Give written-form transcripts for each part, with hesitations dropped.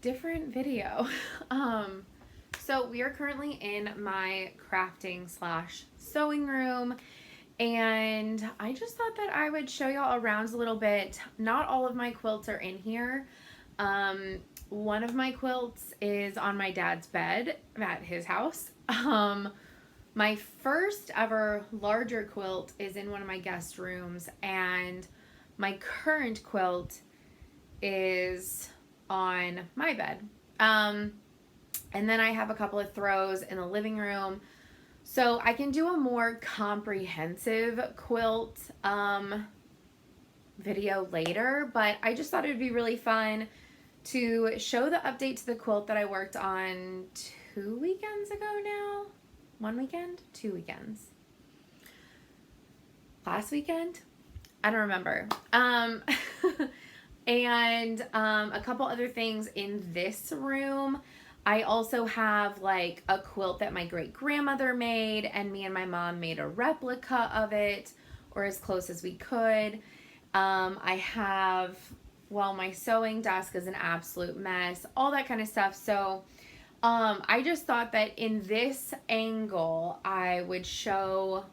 different video. So we are currently in my crafting slash sewing room, and I just thought that I would show y'all around a little bit. Not all of my quilts are in here. One of my quilts is on my dad's bed at his house. My first ever larger quilt is in one of my guest rooms, and my current quilt is on my bed. And then I have a couple of throws in the living room. So I can do a more comprehensive quilt video later, but I just thought it would be really fun to show the update to the quilt that I worked on 2 weekends ago now. 1 weekend? 2 weekends. Last weekend? I don't remember. And a couple other things in this room. I also have like a quilt that my great grandmother made, and me and my mom made a replica of it, or as close as we could. I have, well, my sewing desk is an absolute mess, all that kind of stuff. So I just thought that in this angle I would show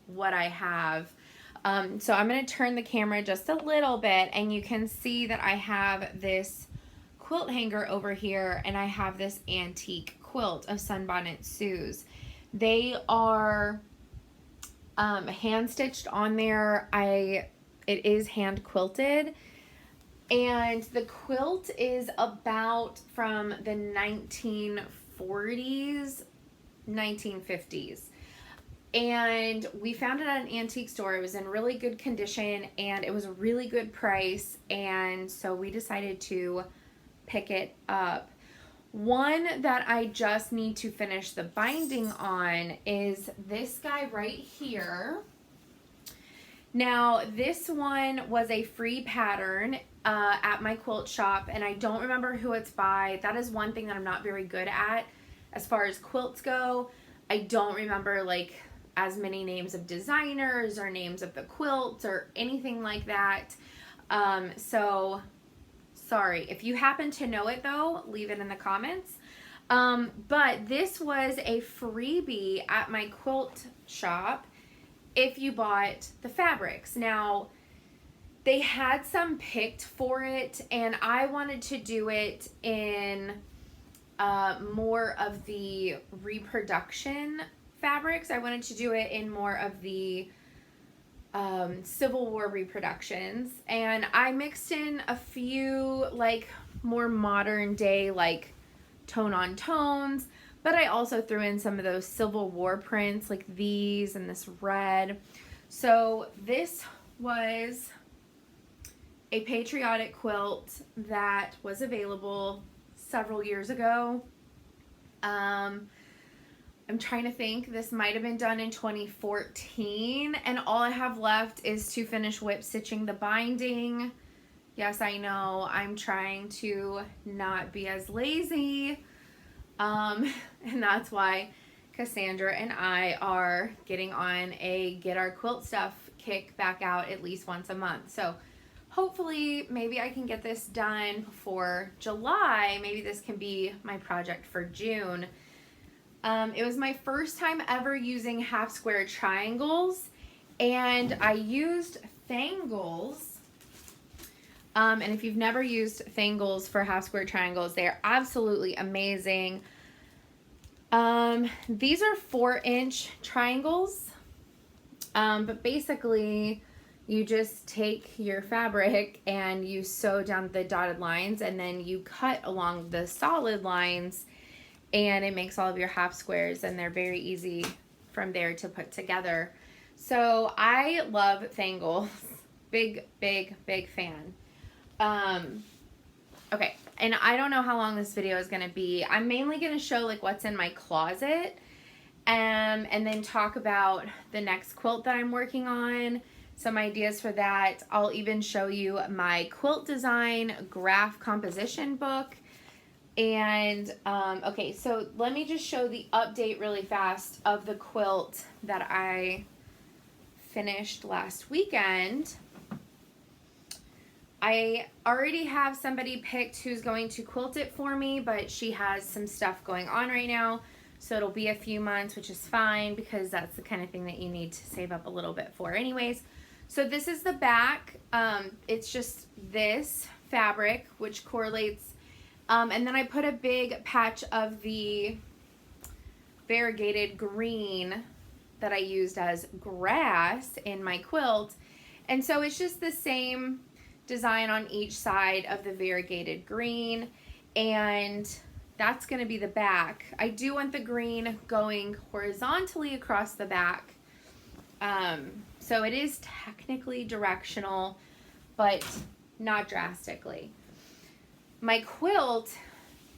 what I have. So I'm going to turn the camera just a little bit, and you can see that I have this quilt hanger over here, and I have this antique quilt of Sunbonnet Sue's. They are hand stitched on there. It is hand quilted, and the quilt is about from the 1940s, 1950s. And we found it at an antique store. It was in really good condition, and it was a really good price, and so we decided to pick it up. One that I just need to finish the binding on is this guy right here. Now, this one was a free pattern at my quilt shop, and I don't remember who it's by. That is one thing that I'm not very good at as far as quilts go. I don't remember like as many names of designers or names of the quilts or anything like that. So sorry. If you happen to know it though, leave it in the comments. But this was a freebie at my quilt shop if you bought the fabrics. Now, they had some picked for it, and I wanted to do it in more of the reproduction fabrics. I wanted to do it in more of the Civil War reproductions, and I mixed in a few like more modern day like tone on tones, but I also threw in some of those Civil War prints like these and this red. So this was a patriotic quilt that was available several years ago. I'm trying to think, this might have been done in 2014, and all I have left is to finish whip stitching the binding. Yes, I know, I'm trying to not be as lazy, and that's why Cassandra and I are getting on a get our quilt stuff kick back out at least once a month. So hopefully maybe I can get this done before July. Maybe this can be my project for June. It was my first time ever using half square triangles, and I used Fangles. And if you've never used Fangles for half square triangles, they are absolutely amazing. These are 4-inch triangles, but basically you just take your fabric and you sew down the dotted lines, and then you cut along the solid lines, and it makes all of your half squares, and they're very easy from there to put together. So I love Fangles. Big fan. Okay, and I don't know how long this video is going to be. I'm mainly going to show like what's in my closet, and then talk about the next quilt that I'm working on, some ideas for that. I'll even show you my quilt design graph composition book. And okay, so let me just show the update really fast of the quilt that I finished last weekend. I already have somebody picked who's going to quilt it for me, but she has some stuff going on right now. So it'll be a few months, which is fine because that's the kind of thing that you need to save up a little bit for anyways. So this is the back. It's just this fabric, which correlates. And then I put a big patch of the variegated green that I used as grass in my quilt. And so it's just the same design on each side of the variegated green, and that's going to be the back. I do want the green going horizontally across the back, so it is technically directional, but not drastically. My quilt,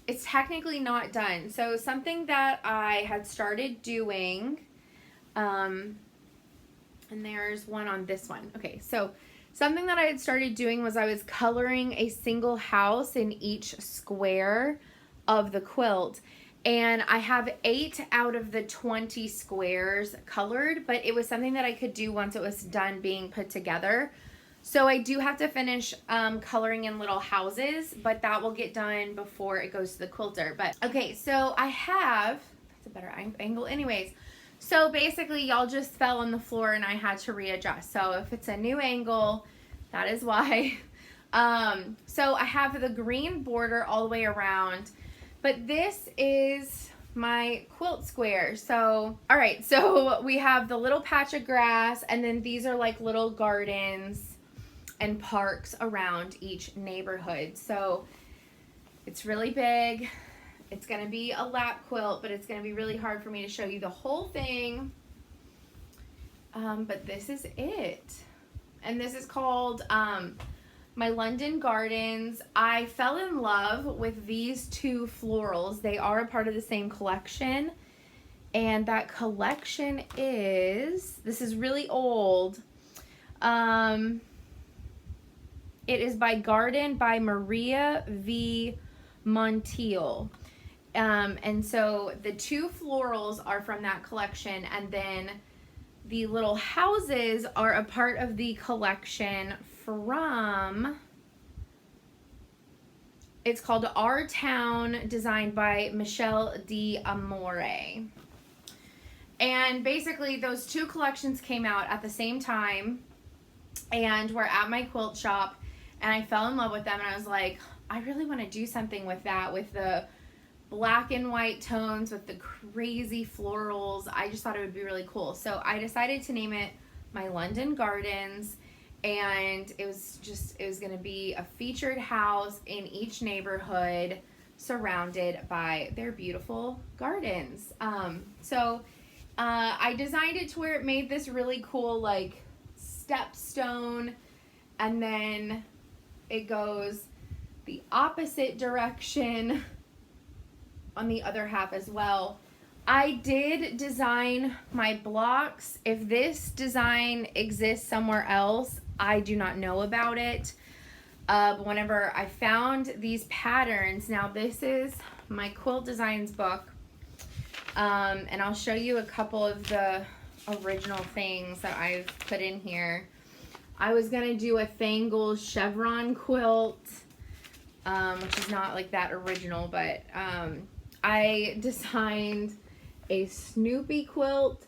it's technically not done. So something that I had started doing, and there's one on this one. Okay, so something that I had started doing was I was coloring a single house in each square of the quilt. And I have 8 out of the 20 squares colored, but it was something that I could do once it was done being put together. So I do have to finish coloring in little houses, but that will get done before it goes to the quilter. But okay, so I have, that's a better angle anyways. So basically y'all just fell on the floor and I had to readjust. So if it's a new angle, that is why. So I have the green border all the way around, but this is my quilt square. So, all right, so we have the little patch of grass, and then these are like little gardens and parks around each neighborhood. So it's really big. It's going to be a lap quilt, but it's going to be really hard for me to show you the whole thing. But this is it. And this is called my London Gardens. I fell in love with these 2 florals. They are a part of the same collection. And that collection is, this is really old. It is by Garden by Maria V. Montiel. And so the 2 florals are from that collection, and then the little houses are a part of the collection from, it's called Our Town, designed by Michelle D'Amore. And basically those 2 collections came out at the same time and were at my quilt shop, and I fell in love with them, and I was like, I really want to do something with that, with the black and white tones with the crazy florals. I just thought it would be really cool. So I decided to name it my London Gardens, and it was going to be a featured house in each neighborhood surrounded by their beautiful gardens. I designed it to where it made this really cool like stepstone, and then it goes the opposite direction on the other half as well. I did design my blocks. If this design exists somewhere else, I do not know about it. But whenever I found these patterns, now this is my Quilt Designs book, and I'll show you a couple of the original things that I've put in here. I was gonna do a Thangles chevron quilt, which is not like that original, but I designed a Snoopy quilt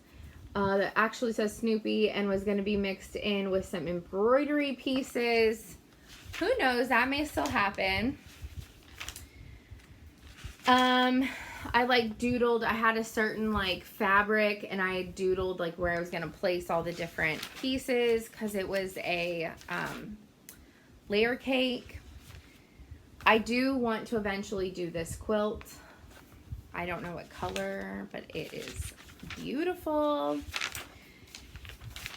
that actually says Snoopy and was going to be mixed in with some embroidery pieces. Who knows, that may still happen. I like doodled. I had a certain like fabric, and I doodled like where I was going to place all the different pieces because it was a layer cake. I do want to eventually do this quilt. I don't know what color, but it is beautiful.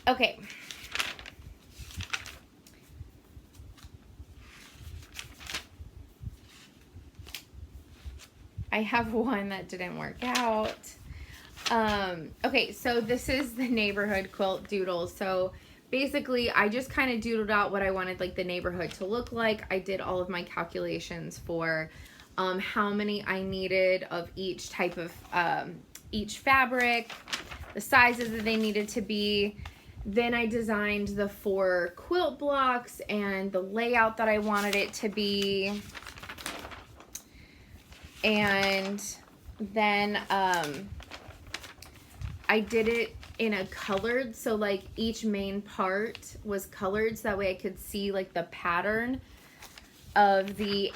Okay. I have one that didn't work out. Okay, so this is the neighborhood quilt doodle. So basically, I just kind of doodled out what I wanted like the neighborhood to look like. I did all of my calculations for how many I needed of each type of each fabric, the sizes that they needed to be. Then I designed the 4 quilt blocks and the layout that I wanted it to be. And then I did it in a colored, so like each main part was colored, so that way I could see like the pattern of the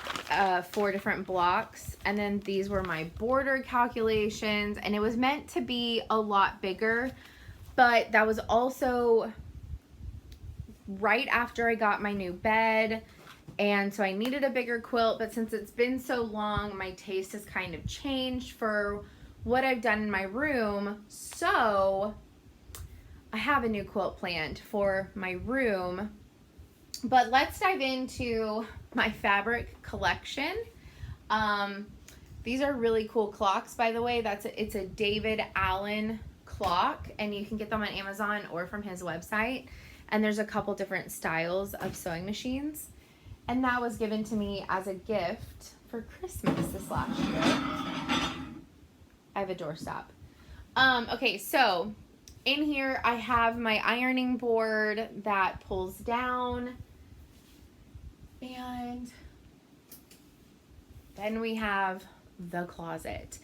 4 different blocks. And then these were my border calculations, and it was meant to be a lot bigger, but that was also right after I got my new bed, and so I needed a bigger quilt. But since it's been so long, my taste has kind of changed for what I've done in my room, so I have a new quilt planned for my room. But let's dive into my fabric collection. These are really cool clocks, by the way. It's a David Allen clock, and you can get them on Amazon or from his website. And there's a couple different styles of sewing machines. And that was given to me as a gift for Christmas this last year. I have a doorstop. Okay, so in here I have my ironing board that pulls down. And then we have the closet.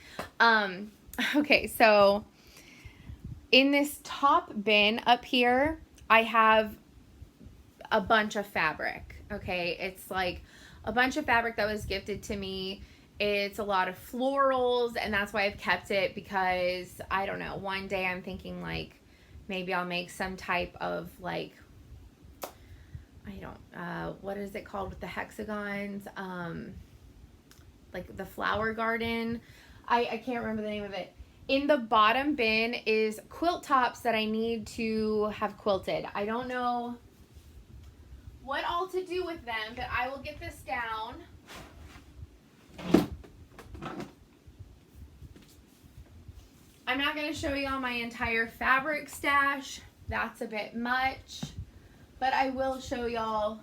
Okay, so in this top bin up here, I have a bunch of fabric. Okay, it's like a bunch of fabric that was gifted to me. It's a lot of florals, and that's why I've kept it, because I don't know, one day I'm thinking like maybe I'll make some type of like, I don't, what is it called with the hexagons? Like the flower garden. I can't remember the name of it. In the bottom bin is quilt tops that I need to have quilted. I don't know what all to do with them, but I will get this down. I'm not going to show you all my entire fabric stash. That's a bit much. But I will show y'all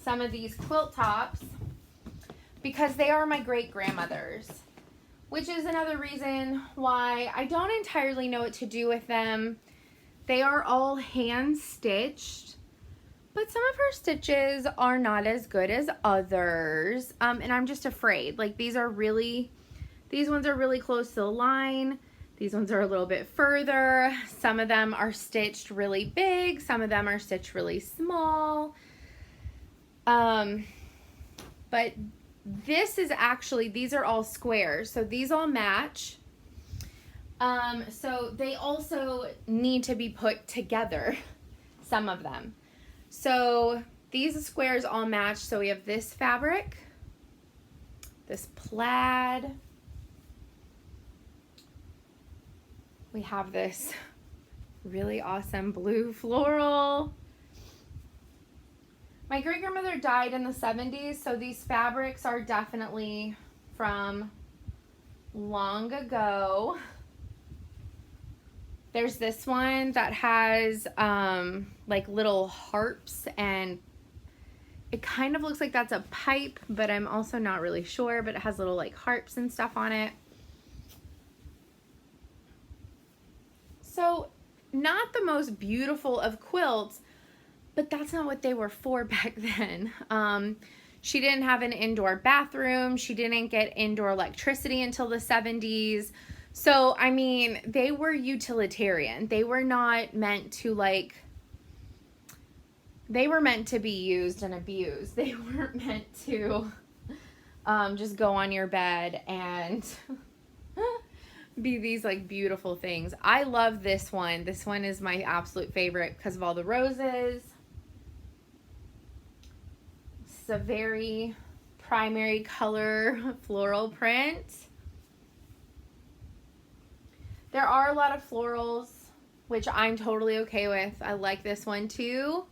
some of these quilt tops because they are my great-grandmother's, which is another reason why I don't entirely know what to do with them. They are all hand-stitched, but some of her stitches are not as good as others, and I'm just afraid. Like, these ones are really close to the line. These ones are a little bit further. Some of them are stitched really big. Some of them are stitched really small. But this is actually, these are all squares. So these all match. So they also need to be put together, some of them. So these squares all match. So we have this fabric, this plaid. We have this really awesome blue floral. My great-grandmother died in the 70s, so these fabrics are definitely from long ago. There's this one that has like little harps, and it kind of looks like that's a pipe, but I'm also not really sure, but it has little like harps and stuff on it. So not the most beautiful of quilts, but that's not what they were for back then. She didn't have an indoor bathroom. She didn't get indoor electricity until the 70s. So, I mean, they were utilitarian. They were not meant to they were meant to be used and abused. They weren't meant to just go on your bed and be these like beautiful things. I love this one. This one is my absolute favorite because of all the roses. It's a very primary color floral print. There are a lot of florals, which I'm totally okay with. I like this one too.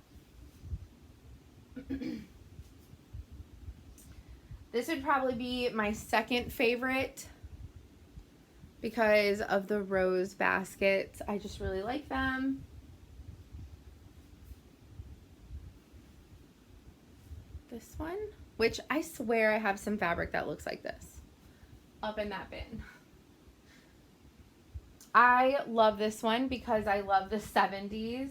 This would probably be my second favorite because of the rose baskets. I just really like them. This one, which I swear I have some fabric that looks like this up in that bin. I love this one because I love the 70s.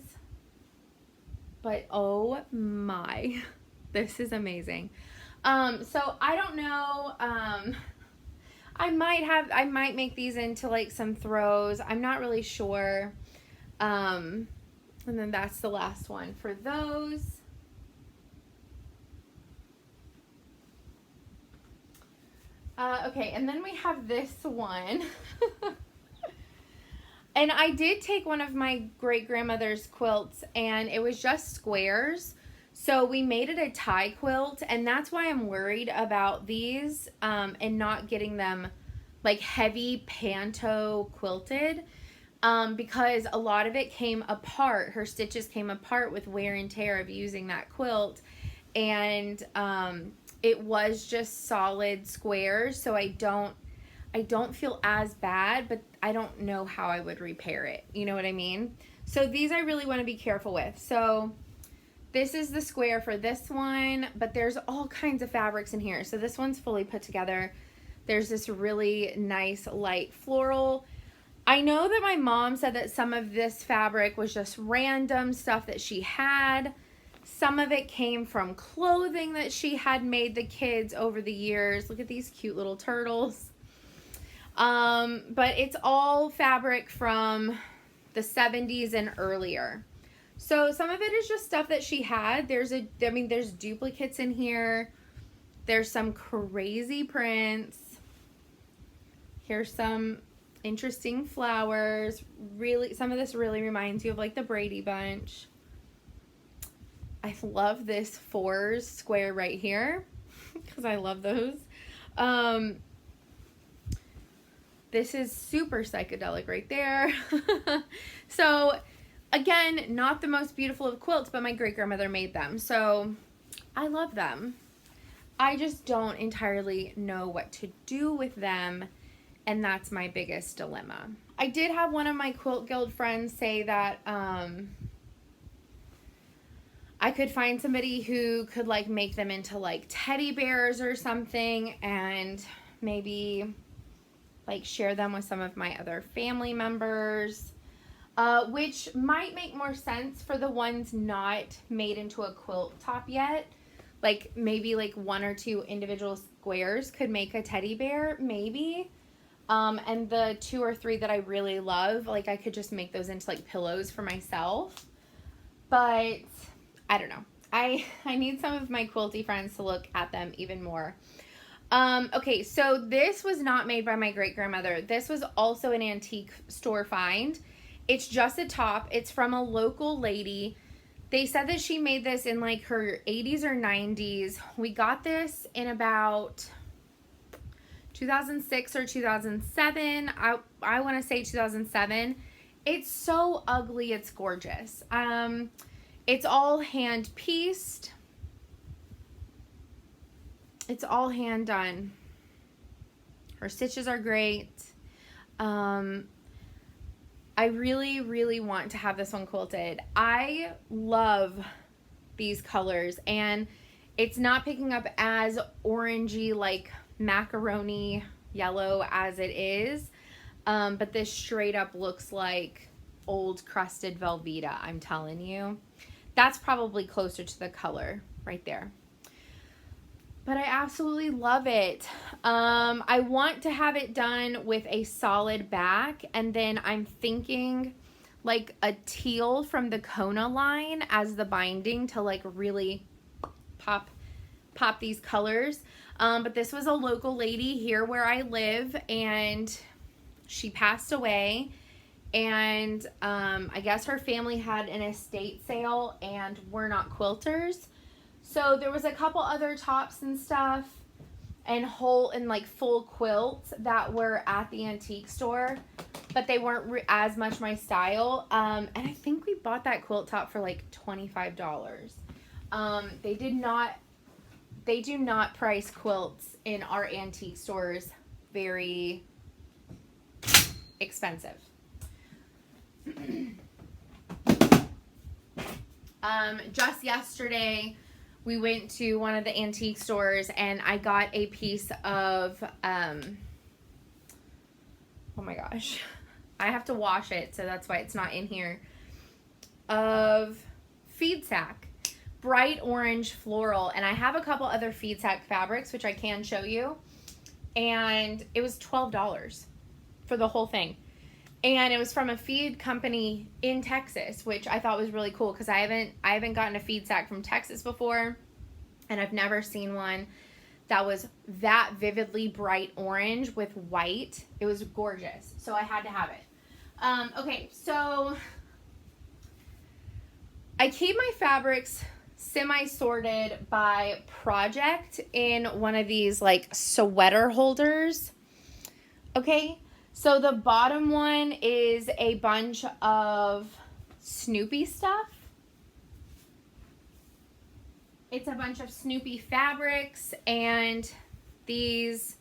But oh my, this is amazing. So I don't know, I might make these into like some throws. I'm not really sure. And then that's the last one for those. Okay, and then we have this one. And I did take one of my great-grandmother's quilts, and it was just squares. So we made it a tie quilt, and that's why I'm worried about these and not getting them like heavy panto quilted because a lot of it came apart. Her stitches came apart with wear and tear of using that quilt, and it was just solid squares, so I don't feel as bad, but I don't know how I would repair it. You know what I mean? So these I really want to be careful with. So this is the square for this one, but there's all kinds of fabrics in here. So this one's fully put together. There's this really nice light floral. I know that my mom said that some of this fabric was just random stuff that she had. Some of it came from clothing that she had made the kids over the years. Look at these cute little turtles. But it's all fabric from the 70s and earlier. So some of it is just stuff that she had. There's duplicates in here. There's some crazy prints. Here's some interesting flowers. Really, some of this really reminds you of like the Brady Bunch. I love this 4s square right here because I love those. This is super psychedelic right there. So again, not the most beautiful of quilts, but my great-grandmother made them. So I love them. I just don't entirely know what to do with them. And that's my biggest dilemma. I did have one of my Quilt Guild friends say that I could find somebody who could like make them into like teddy bears or something and maybe like share them with some of my other family members, which might make more sense for the ones not made into a quilt top yet. Like maybe like 1 or 2 individual squares could make a teddy bear, maybe. And the 2 or 3 that I really love, like I could just make those into like pillows for myself. But I don't know. I need some of my quilty friends to look at them even more. Okay, so this was not made by my great-grandmother. This was also an antique store find. It's just a top. It's from a local lady. They said that she made this in like her 80s or 90s. We got this in about 2006 or 2007. I want to say 2007. It's so ugly. It's gorgeous. It's all hand pieced. It's all hand done. Her stitches are great. I really, really want to have this one quilted. I love these colors, and it's not picking up as orangey like macaroni yellow as it is, but this straight up looks like old crusted Velveeta, I'm telling you. That's probably closer to the color right there. But I absolutely love it. I want to have it done with a solid back, and then I'm thinking like a teal from the Kona line as the binding to like really pop these colors. But this was a local lady here where I live, and she passed away, and I guess her family had an estate sale and we're not quilters. So there was a couple other tops and stuff and like full quilts that were at the antique store, but they weren't as much my style. And I think we bought that quilt top for like $25. They do not price quilts in our antique stores very expensive. Just yesterday, we went to one of the antique stores and I got a piece of, oh my gosh, I have to wash it, so that's why it's not in here, of feed sack. Bright orange floral. And I have a couple other feed sack fabrics, which I can show you. And it was $12 for the whole thing. And it was from a feed company in Texas, which I thought was really cool because I haven't gotten a feed sack from Texas before, and I've never seen one that was that vividly bright orange with white. It was gorgeous, so I had to have it. Okay, so I keep my fabrics semi-sorted by project in one of these like sweater holders. Okay. So the bottom one is a bunch of Snoopy stuff. It's a bunch of Snoopy fabrics and these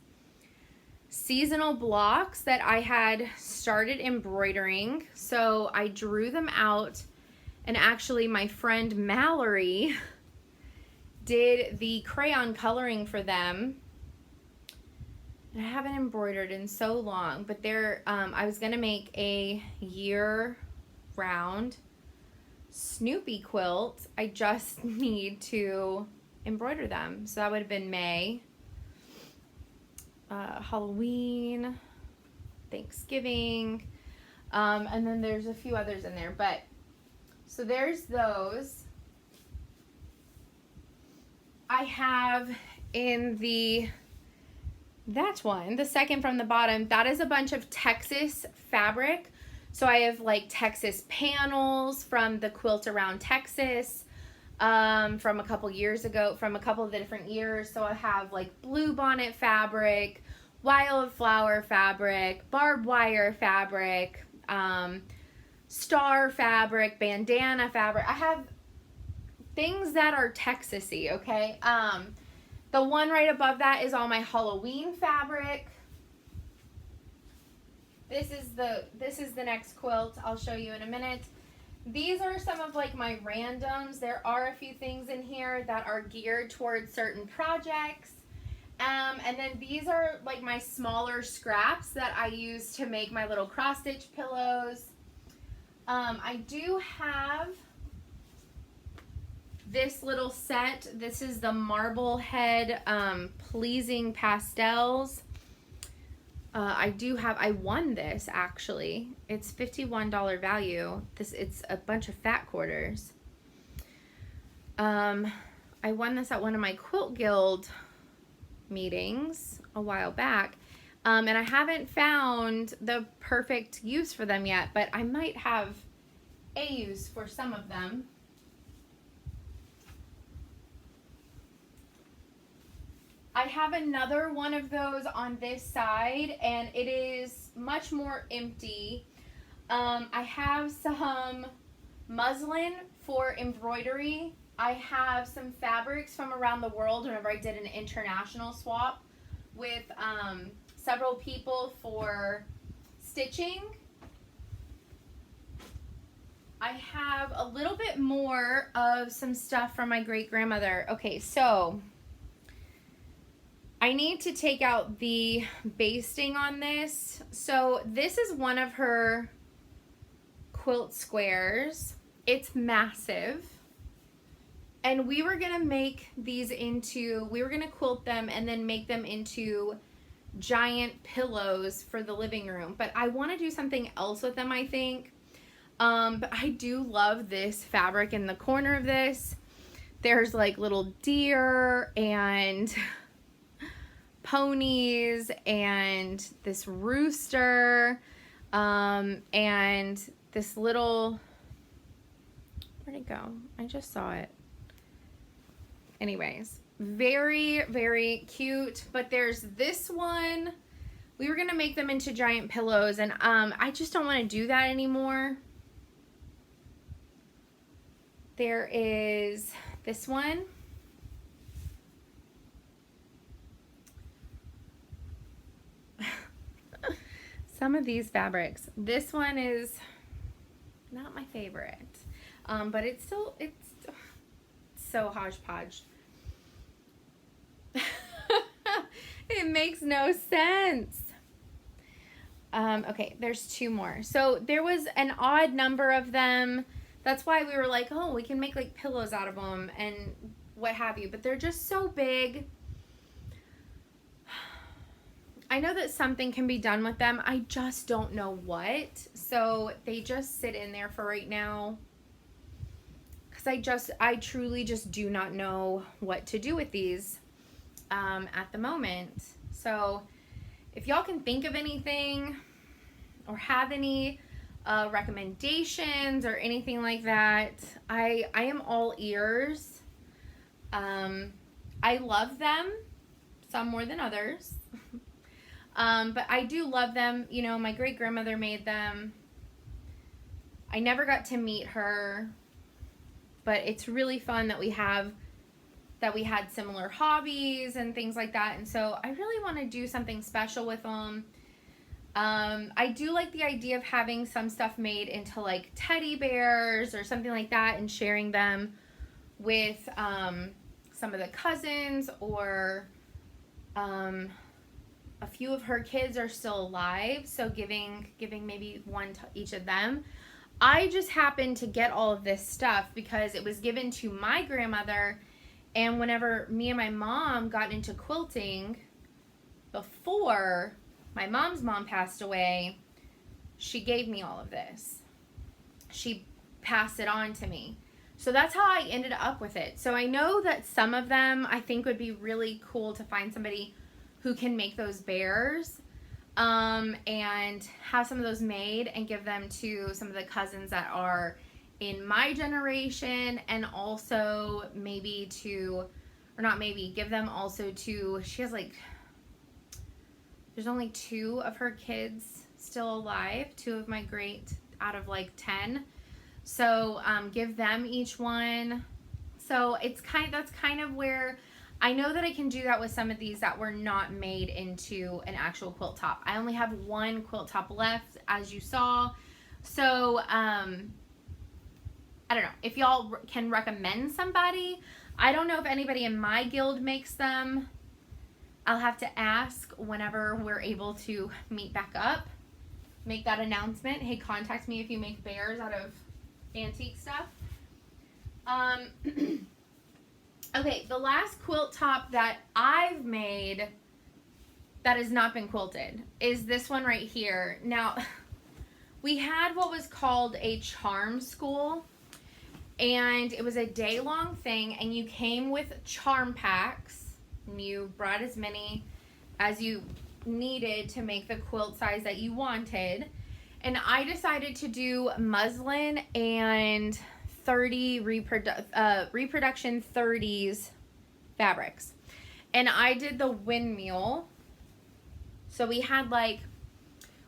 seasonal blocks that I had started embroidering. So I drew them out, and actually my friend Mallory did the crayon coloring for them. I haven't embroidered in so long, but I was gonna make a year-round Snoopy quilt. I just need to embroider them. So that would have been May, Halloween, Thanksgiving, and then there's a few others in there. But so there's those. I have in that one, the second from the bottom, that is a bunch of Texas fabric. So I have like Texas panels from the Quilt Around Texas from a couple years ago, from a couple of the different years. So I have like blue bonnet fabric, wildflower fabric, barbed wire fabric, star fabric, bandana fabric. I have things that are Texas-y, okay? The one right above that is all my Halloween fabric. This is the next quilt I'll show you in a minute. These are some of like my randoms. There are a few things in here that are geared towards certain projects. And then these are like my smaller scraps that I use to make my little cross stitch pillows. I do have this little set. This is the Marblehead Pleasing Pastels. I won this actually. It's $51 value. It's a bunch of fat quarters. I won this at one of my Quilt Guild meetings a while back. And I haven't found the perfect use for them yet, but I might have a use for some of them. I have another one of those on this side, and it is much more empty. I have some muslin for embroidery. I have some fabrics from around the world whenever I did an international swap with several people for stitching. I have a little bit more of some stuff from my great-grandmother. Okay, so I need to take out the basting on this. So this is one of her quilt squares. It's massive. And we were gonna make these into, we were gonna quilt them and then make them into giant pillows for the living room. But I wanna do something else with them, I think. But I do love this fabric in the corner of this. There's like little deer and ponies and this rooster and this little, where'd it go? I just saw it. Anyways, very, very cute. But there's this one. We were gonna make them into giant pillows, and I just don't want to do that anymore. There is this one. Some of these fabrics. This one is not my favorite, but it's so hodgepodge. It makes no sense. Okay, there's 2 more. So there was an odd number of them. That's why we were like, oh, we can make like pillows out of them and what have you. But they're just so big. I know that something can be done with them. I just don't know what. So they just sit in there for right now. Because I truly just do not know what to do with these at the moment. So if y'all can think of anything or have any recommendations or anything like that, I am all ears. I love them, some more than others. But I do love them. You know, my great grandmother made them. I never got to meet her, but it's really fun that we had similar hobbies and things like that. And so I really want to do something special with them. I do like the idea of having some stuff made into like teddy bears or something like that and sharing them with some of the cousins, or a few of her kids are still alive, so giving maybe one to each of them. I just happened to get all of this stuff because it was given to my grandmother, and whenever me and my mom got into quilting before my mom's mom passed away, she gave me all of this. She passed it on to me. So that's how I ended up with it. So I know that some of them I think would be really cool to find somebody who can make those bears and have some of those made and give them to some of the cousins that are in my generation, and also maybe to, or not maybe, give them also to, she has like, there's only 2 of her kids still alive, 2 of my great out of like 10. So give them each one. So it's that's kind of where I know that I can do that with some of these that were not made into an actual quilt top. I only have 1 quilt top left, as you saw. So I don't know if y'all can recommend somebody. I don't know if anybody in my guild makes them. I'll have to ask whenever we're able to meet back up. Make that announcement. Hey, contact me if you make bears out of antique stuff. Okay, the last quilt top that I've made that has not been quilted is this one right here. Now, we had what was called a charm school, and it was a day-long thing, and you came with charm packs, and you brought as many as you needed to make the quilt size that you wanted. And I decided to do muslin and 30 reproduction 30s fabrics, and I did the windmill. So we had like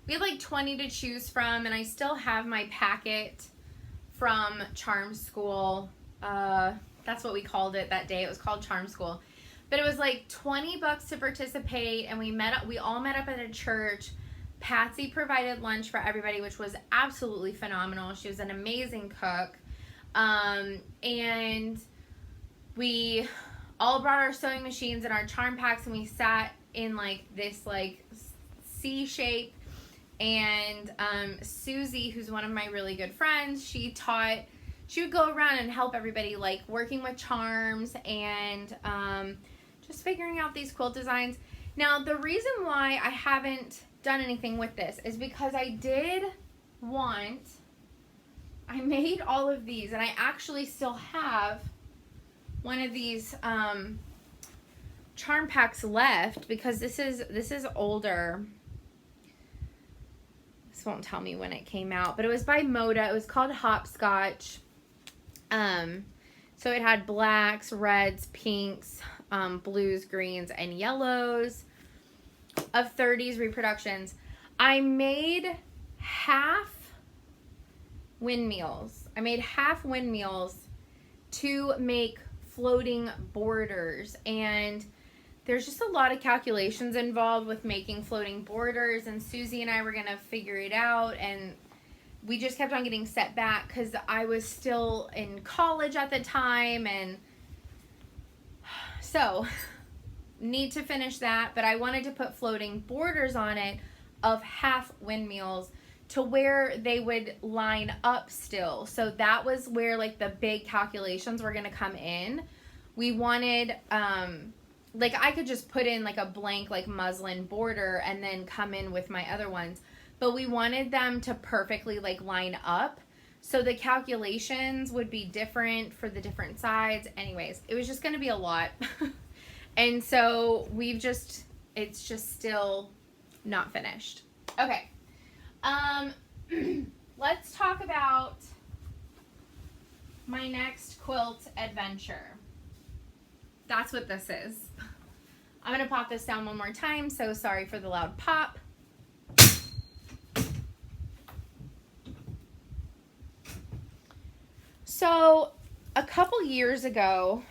20 to choose from, and I still have my packet from Charm School. That's what we called it that day. It was called Charm School, but it was like $20 to participate, and we all met up at a church. Patsy provided lunch for everybody, which was absolutely phenomenal. She was an amazing cook. And we all brought our sewing machines and our charm packs, and we sat in like this like C shape, and Susie, who's one of my really good friends, she would go around and help everybody like working with charms and just figuring out these quilt designs. Now, the reason why I haven't done anything with this is because I made all of these, and I actually still have one of these charm packs left, because this is older. This won't tell me when it came out, but it was by Moda. It was called Hopscotch. So it had blacks, reds, pinks, blues, greens, and yellows of 30s reproductions. I made half windmills. I made half windmills to make floating borders, and there's just a lot of calculations involved with making floating borders, and Susie and I were gonna figure it out, and we just kept on getting set back because I was still in college at the time, and so need to finish that. But I wanted to put floating borders on it. of half windmills to where they would line up still. So that was where like the big calculations were going to come in. We wanted, like I could just put in like a blank like muslin border and then come in with my other ones. But we wanted them to perfectly like line up. So the calculations would be different for the different sides. Anyways, it was just going to be a lot. And so it's just still not finished. Okay. Let's talk about my next quilt adventure. That's what this is. I'm going to pop this down one more time, so sorry for the loud pop. So, a couple years ago,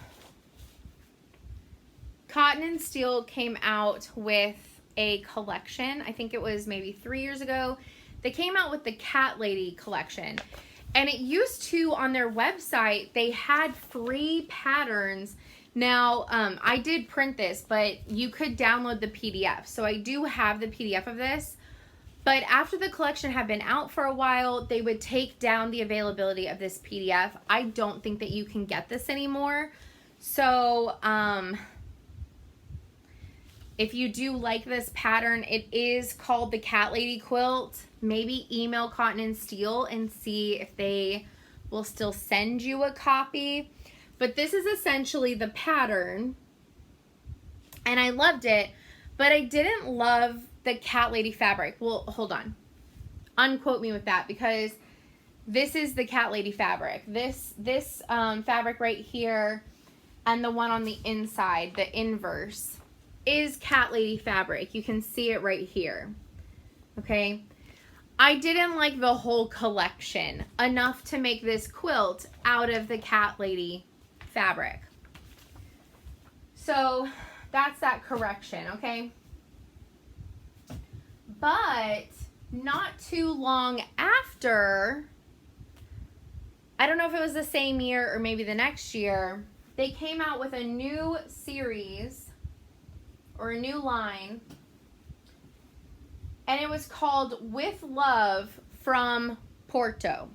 Cotton and Steel came out with a collection. I think it was maybe 3 years ago. They came out with the Cat Lady collection. And it used to, on their website, they had free patterns. Now, I did print this, but you could download the PDF. So I do have the PDF of this. But after the collection had been out for a while, they would take down the availability of this PDF. I don't think that you can get this anymore. So, if you do like this pattern, it is called the Cat Lady Quilt. Maybe email Cotton and Steel and see if they will still send you a copy. But this is essentially the pattern. And I loved it, but I didn't love the Cat Lady fabric. Well, hold on. Unquote me with that, because this is the Cat Lady fabric. This fabric right here and the one on the inside, the inverse, is Cat Lady fabric. You can see it right here. Okay. I didn't like the whole collection enough to make this quilt out of the Cat Lady fabric. So that's that correction, okay? But not too long after, I don't know if it was the same year or maybe the next year, they came out with a new series or a new line, and it was called With Love from Porto.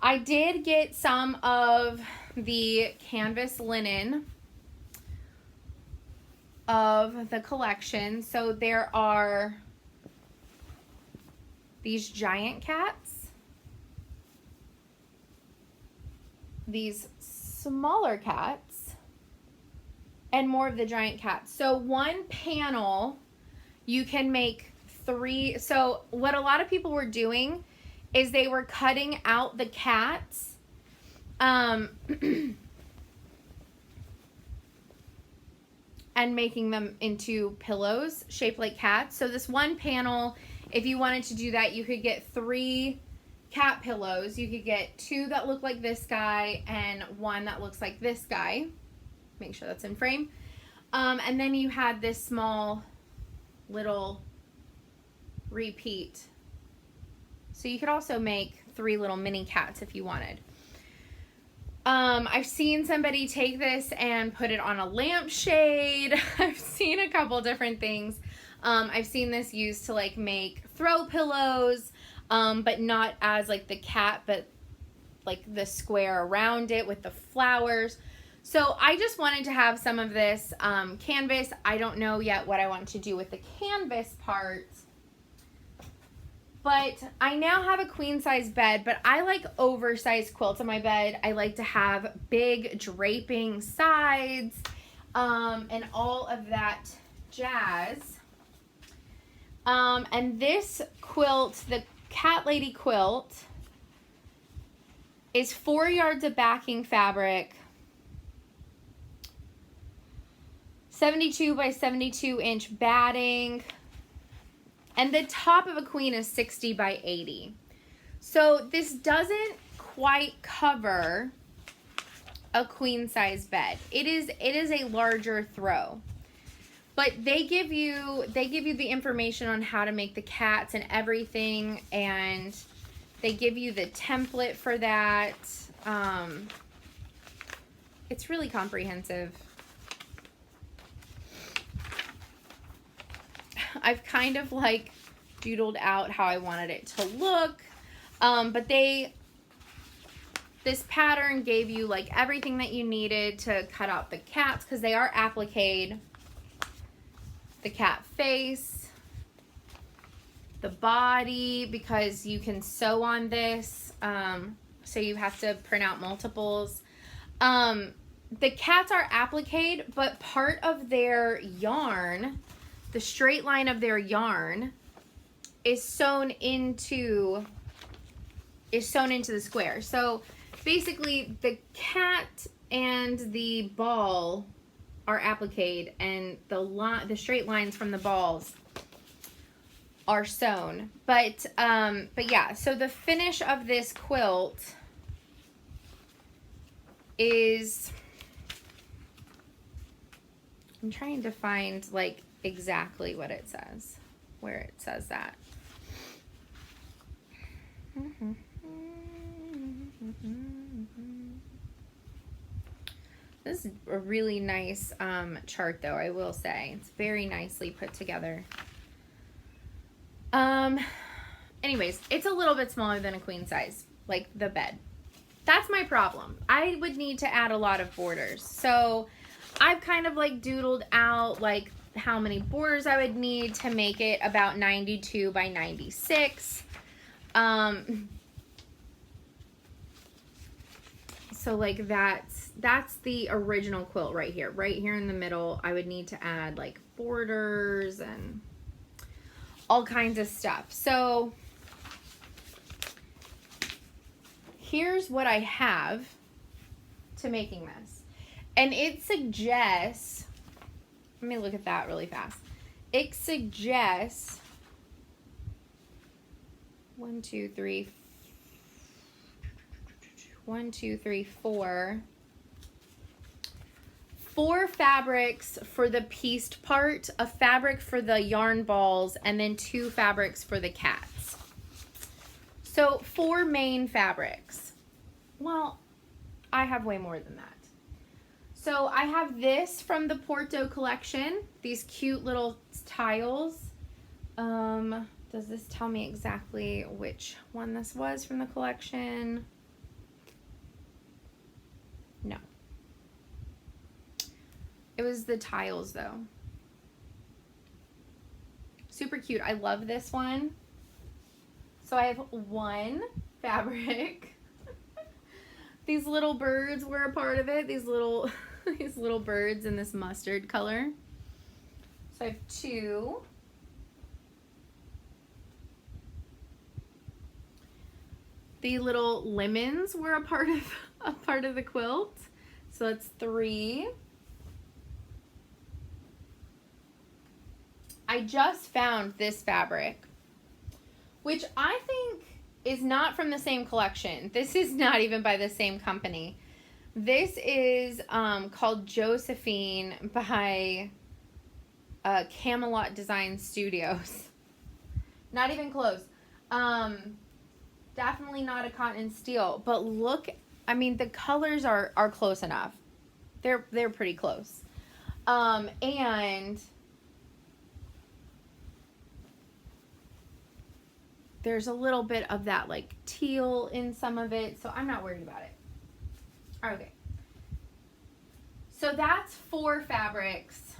I did get some of the canvas linen of the collection. So there are these giant cats, these smaller cats, and more of the giant cats. So one panel, you can make 3. So what a lot of people were doing is they were cutting out the cats and making them into pillows shaped like cats. So this one panel, if you wanted to do that, you could get 3 cat pillows. You could get 2 that look like this guy and 1 that looks like this guy. Make sure that's in frame. And then you had this small little repeat. So you could also make 3 little mini cats if you wanted. I've seen somebody take this and put it on a lampshade. I've seen a couple different things. I've seen this used to like make throw pillows, but not as like the cat, but like the square around it with the flowers. So I just wanted to have some of this canvas. I don't know yet what I want to do with the canvas part. But I now have a queen size bed, but I like oversized quilts on my bed. I like to have big draping sides and all of that jazz. And this quilt, the Cat Lady Quilt, is 4 yards of backing fabric, 72 by 72 inch batting, and the top of a queen is 60 by 80. So this doesn't quite cover a queen size bed. It is a larger throw. But they give you the information on how to make the cats and everything, and they give you the template for that. It's really comprehensive. I've kind of like doodled out how I wanted it to look. But this pattern gave you like everything that you needed to cut out the cats, because they are appliqued. The cat face, the body, because you can sew on this, so you have to print out multiples. The cats are appliqued, but part of their yarn, the straight line of their yarn, is sewn into the square. So basically the cat and the ball are appliqued, and the straight lines from the balls are sewn. But yeah, so the finish of this quilt is, I'm trying to find like exactly what it says, where it says that. This is a really nice chart, though, I will say. It's very nicely put together. Anyways, it's a little bit smaller than a queen size, like the bed. That's my problem. I would need to add a lot of borders. So I've kind of like doodled out like how many borders I would need to make it about 92 by 96. So like that's the original quilt right here. Right here in the middle, I would need to add like borders and all kinds of stuff. So here's what I have to making this. And it suggests, let me look at that really fast. It suggests 1, 2, 3, 4 fabrics for the pieced part, a fabric for the yarn balls, and then 2 fabrics for the cats. So 4 main fabrics. Well, I have way more than that. So I have this from the Porto collection, these cute little tiles. Does this tell me exactly which one this was from the collection? No. It was the tiles though. Super cute. I love this one. So I have 1 fabric. These little birds were a part of it. These little these little birds in this mustard color. So I have 2. The little lemons were a part of the quilt. So that's 3. I just found this fabric, which I think is not from the same collection. This is not even by the same company. This is called Josephine by Camelot Design Studios. Not even close. Definitely not a cotton and steel, but look, I mean, the colors are close enough. They're pretty close. And there's a little bit of that like teal in some of it, so I'm not worried about it. Okay. So that's 4 fabrics.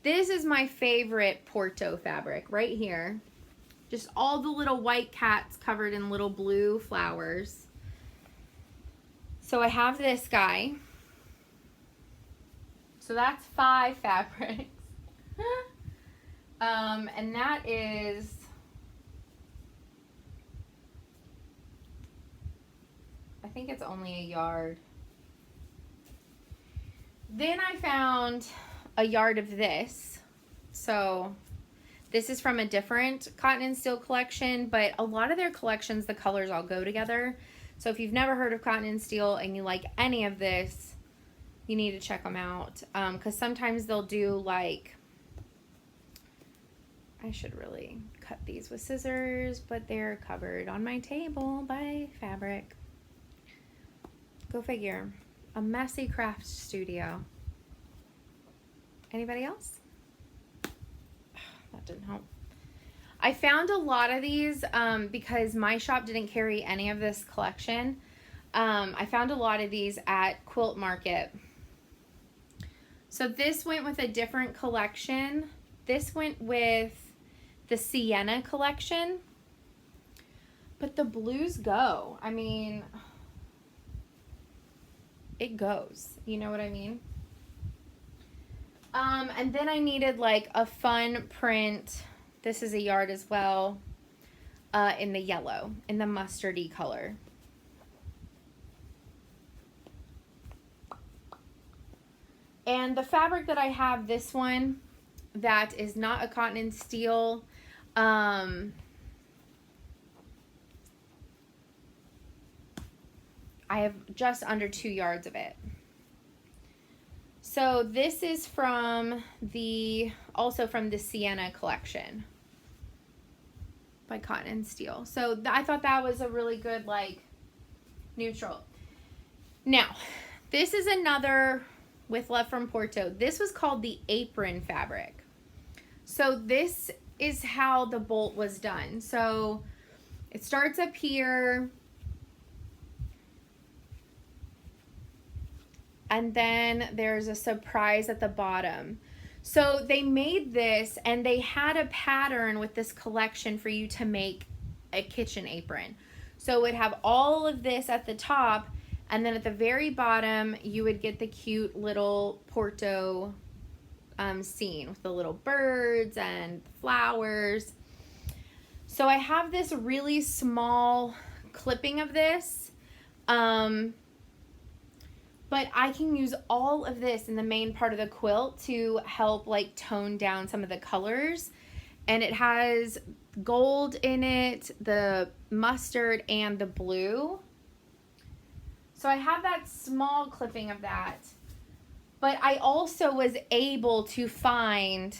This is my favorite Porto fabric right here. Just all the little white cats covered in little blue flowers. So I have this guy. So that's 5 fabrics. And that is, I think it's only a yard. Then I found a yard of this. So this is from a different cotton and steel collection, but a lot of their collections, the colors all go together. So if you've never heard of cotton and steel and you like any of this, you need to check them out. Because sometimes they'll do like, I should really cut these with scissors, but they're covered on my table by fabric. Go figure. A messy craft studio. Anybody else? didn't help. I found a lot of these because my shop didn't carry any of this collection. I found a lot of these at Quilt Market. So this went with a different collection. This went with the Sienna collection. But the blues go. I mean, it goes. You know what I mean? And then I needed like a fun print. This is a yard as well. In the yellow, in the mustardy color. And the fabric that I have, this one, that is not a cotton and steel. I have just under 2 yards of it. So this is from also from the Sienna collection by Cotton and Steel. So I thought that was a really good, like, neutral. Now, this is another with Love from Porto. This was called the apron fabric. So this is how the bolt was done. So it starts up here, and then there's a surprise at the bottom. So they made this, and they had a pattern with this collection for you to make a kitchen apron. So it would have all of this at the top, and then at the very bottom, you would get the cute little Porto scene with the little birds and flowers. So I have this really small clipping of this, but I can use all of this in the main part of the quilt to help like tone down some of the colors. And it has gold in it, the mustard, and the blue. So I have that small clipping of that. But I also was able to find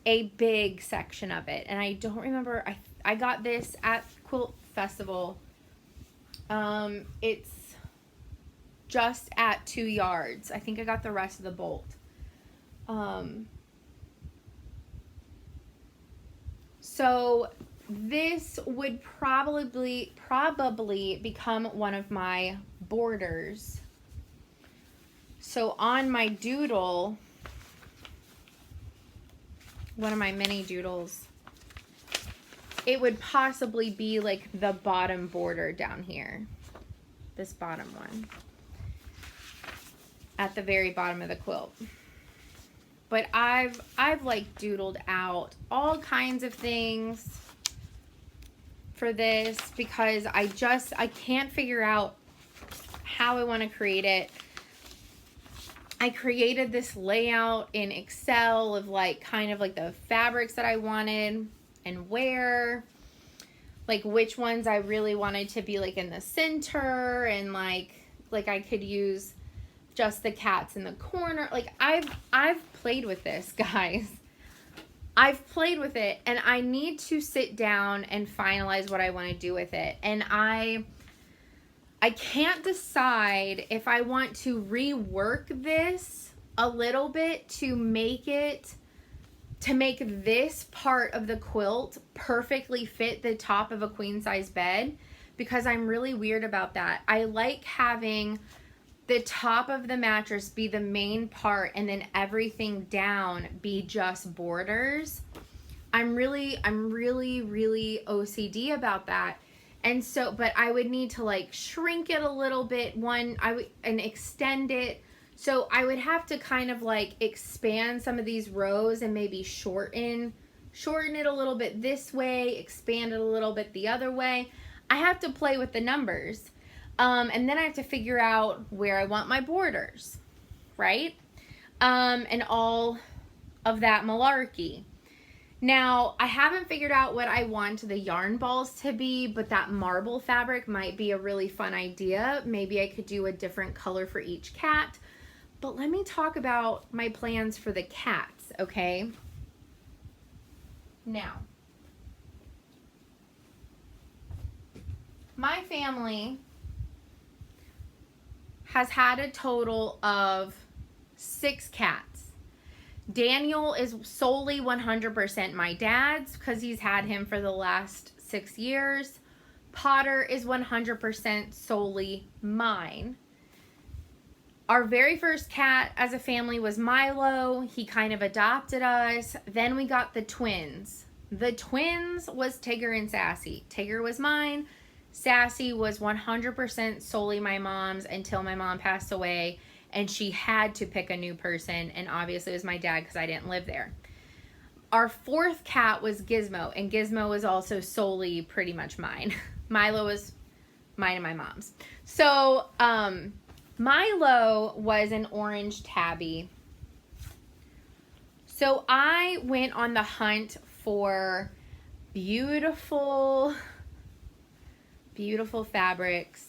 a big section of it. And I don't remember, I got this at Quilt Festival. It's just at 2 yards. I think I got the rest of the bolt. So this would probably become one of my borders. So on my doodle, one of my mini doodles, it would possibly be like the bottom border down here. This bottom one. At the very bottom of the quilt. But I've like doodled out all kinds of things for this because I can't figure out how I want to create it. I created this layout in Excel of like kind of like the fabrics that I wanted and where, like which ones I really wanted to be like in the center, and like I could use just the cats in the corner. Like I've played with this, guys. I've played with it, and I need to sit down and finalize what I want to do with it. And I can't decide if I want to rework this a little bit to make this part of the quilt perfectly fit the top of a queen size bed, because I'm really weird about that. I like having the top of the mattress be the main part and then everything down be just borders. I'm really OCD about that. And so, but I would need to like shrink it a little bit and extend it. So I would have to kind of like expand some of these rows and maybe shorten it a little bit this way, expand it a little bit the other way. I have to play with the numbers. And then I have to figure out where I want my borders, right? And all of that malarkey. Now, I haven't figured out what I want the yarn balls to be, but that marble fabric might be a really fun idea. Maybe I could do a different color for each cat. But let me talk about my plans for the cats, okay? Now, my family has had a total of 6 cats. Daniel is solely 100% my dad's because he's had him for the last 6 years. Potter is 100% solely mine. Our very first cat as a family was Milo. He kind of adopted us. Then we got the twins. The twins was Tigger and Sassy. Tigger was mine. Sassy was 100% solely my mom's until my mom passed away and she had to pick a new person, and obviously it was my dad because I didn't live there. Our fourth cat was Gizmo, and Gizmo was also solely pretty much mine. Milo was mine and my mom's. So, Milo was an orange tabby. So I went on the hunt for beautiful, beautiful fabrics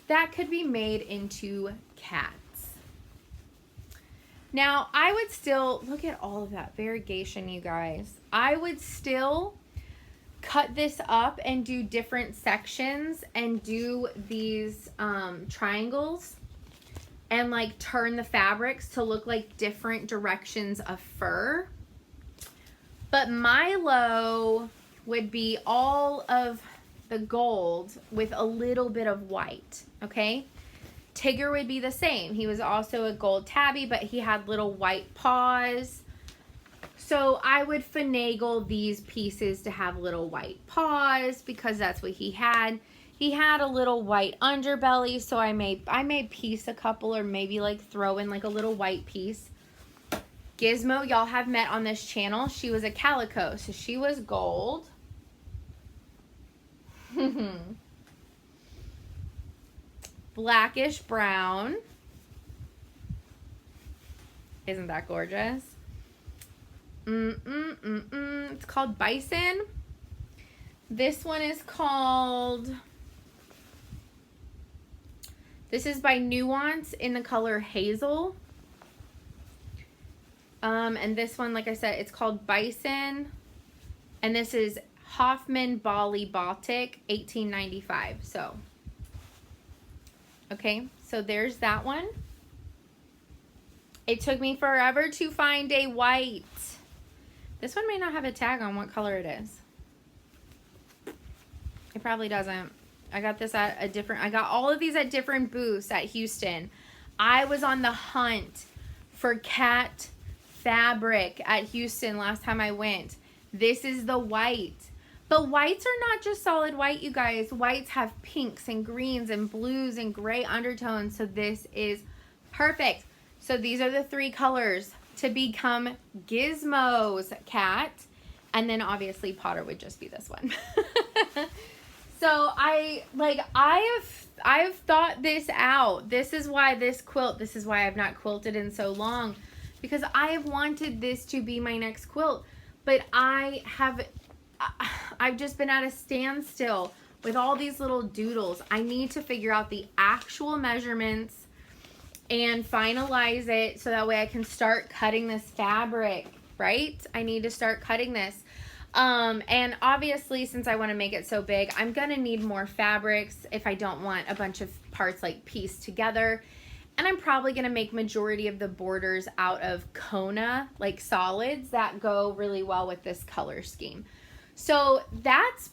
that could be made into cats. Now, I would still, look at all of that variegation, you guys. I would still cut this up and do different sections and do these triangles and like turn the fabrics to look like different directions of fur. But Milo would be all of the gold with a little bit of white, okay? Tigger would be the same. He was also a gold tabby, but he had little white paws. So I would finagle these pieces to have little white paws because that's what he had. He had a little white underbelly, so I may piece a couple or maybe like throw in like a little white piece. Gizmo, y'all have met on this channel. She was a calico, so she was gold. Blackish brown. Isn't that gorgeous? It's called Bison. This one is called, this is by Nuance in the color Hazel. And this one, like I said, it's called Bison. And this is Hoffman Bali Baltic 1895. So, okay, so there's that one. It took me forever to find a white. This one may not have a tag on what color it is. It probably doesn't. I got this at a different, I got all of these at different booths at Houston. I was on the hunt for cat fabric at Houston last time I went. This is the white. But whites are not just solid white, you guys. Whites have pinks and greens and blues and gray undertones. So this is perfect. So these are the 3 colors to become Gizmo's cat. And then obviously Potter would just be this one. So I have thought this out. This is why this quilt, this is why I've not quilted in so long. Because I have wanted this to be my next quilt. But I've just been at a standstill with all these little doodles. I need to figure out the actual measurements and finalize it so that way I can start cutting this fabric, right? I need to start cutting this. And obviously, since I want to make it so big, I'm going to need more fabrics if I don't want a bunch of parts like pieced together. And I'm probably going to make majority of the borders out of Kona, like solids that go really well with this color scheme. So that's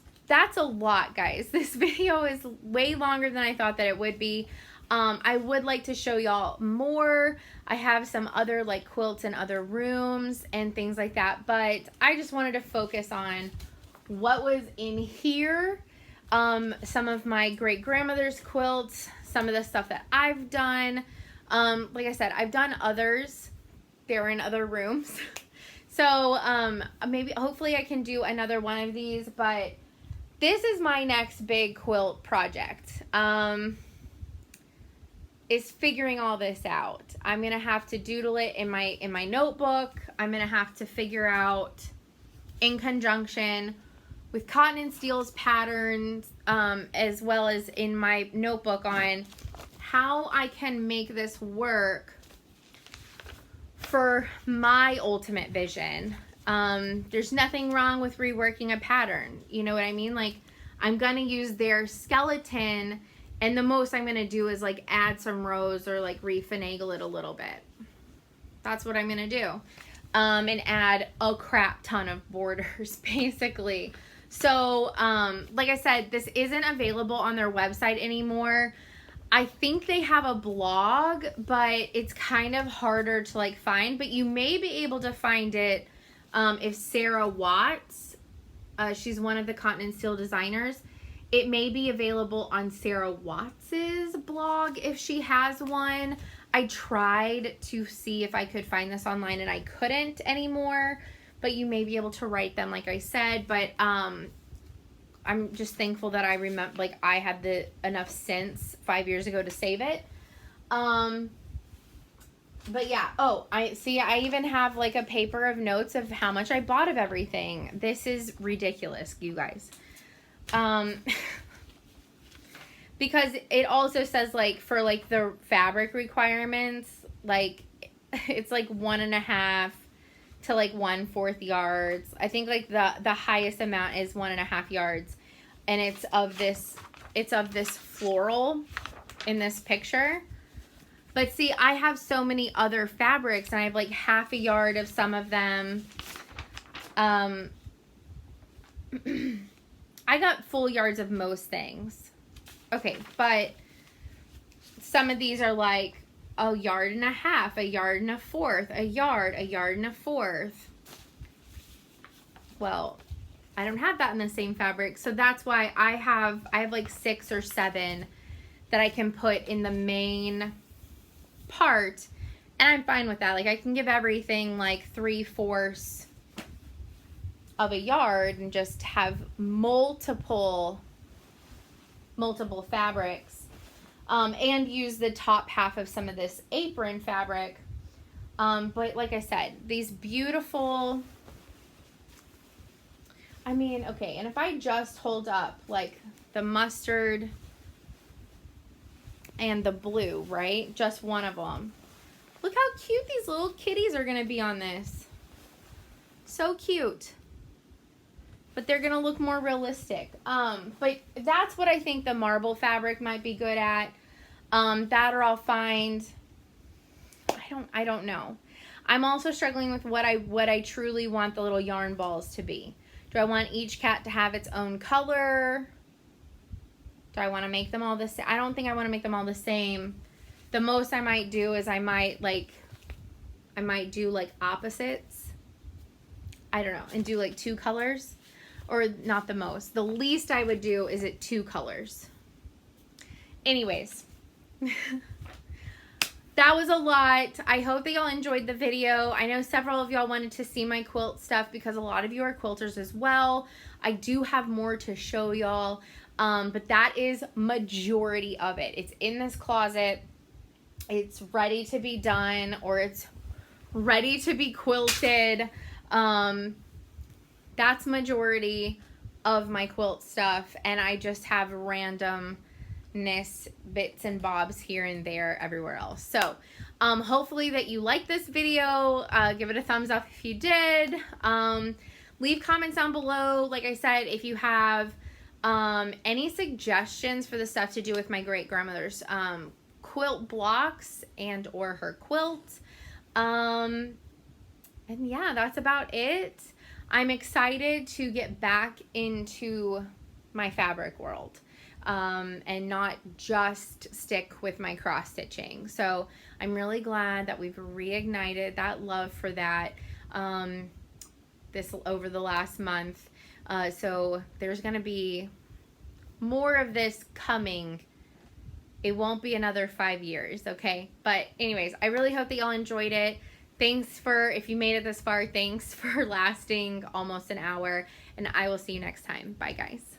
a lot, guys. This video is way longer than I thought that it would be. I would like to show y'all more. I have some other like quilts in other rooms and things like that, but I just wanted to focus on what was in here. Some of my great grandmother's quilts, some of the stuff that I've done. Like I said, I've done others. They're in other rooms. So maybe, hopefully I can do another one of these, but this is my next big quilt project. Is figuring all this out. I'm gonna have to doodle it in my notebook. I'm gonna have to figure out in conjunction with Cotton and Steel's patterns, as well as in my notebook on how I can make this work for my ultimate vision. There's nothing wrong with reworking a pattern. You know what I mean? Like, I'm gonna use their skeleton, and the most I'm gonna do is like add some rows or like refinagle it a little bit. That's what I'm going to do. And add a crap ton of borders, basically. So, like I said, this isn't available on their website anymore. I think they have a blog, but it's kind of harder to like find. But you may be able to find it if Sarah Watts, she's one of the Cotton and Steel designers. It may be available on Sarah Watts's blog if she has one. I tried to see if I could find this online and I couldn't anymore, but you may be able to write them like I said. But I'm just thankful that I remember, like, I had the enough sense 5 years ago to save it. But yeah, oh, I even have like a paper of notes of how much I bought of everything. This is ridiculous, you guys. Because it also says, like, for, like, the fabric requirements, like, it's, like, 1.5 to, like, 1/4 yards. I think, like, the highest amount is 1.5 yards. And it's of this floral in this picture. But, see, I have so many other fabrics, and I have, like, 1/2 yard of some of them. I got full yards of most things. Okay, but some of these are like 1.5 yards, 1.25 yards, 1/4, a yard and 1/4. Well, I don't have that in the same fabric, so that's why I have like 6 or 7 that I can put in the main part, and I'm fine with that. Like, I can give everything like 3/4 of a yard and just have multiple fabrics, and use the top half of some of this apron fabric. But like I said, these beautiful, I mean, okay, and if I just hold up like the mustard and the blue, right? Just one of them. Look how cute these little kitties are going to be on this. So cute. But they're going to look more realistic. But that's what I think the marble fabric might be good at. That, or I'll find, I don't know. I'm also struggling with what I truly want the little yarn balls to be. Do I want each cat to have its own color? Do I want to make them all the same? I don't think I want to make them all the same. The most I might do is I might do like opposites. I don't know. And do like 2 colors. Or not the most. The least I would do is at 2 colors. Anyways. That was a lot. I hope that y'all enjoyed the video. I know several of y'all wanted to see my quilt stuff because a lot of you are quilters as well. I do have more to show y'all. But that is majority of it. It's in this closet. It's ready to be done, or it's ready to be quilted. That's majority of my quilt stuff, and I just have randomness bits and bobs here and there everywhere else. So hopefully that you like this video. Give it a thumbs up if you did. Leave comments down below. Like I said, if you have any suggestions for the stuff to do with my great grandmother's quilt blocks and or her quilt. And yeah, that's about it. I'm excited to get back into my fabric world and not just stick with my cross stitching. So I'm really glad that we've reignited that love for that this over the last month. So there's going to be more of this coming. It won't be another 5 years, okay? But anyways, I really hope that y'all enjoyed it. Thanks for, if you made it this far, thanks for lasting almost an hour, and I will see you next time. Bye, guys.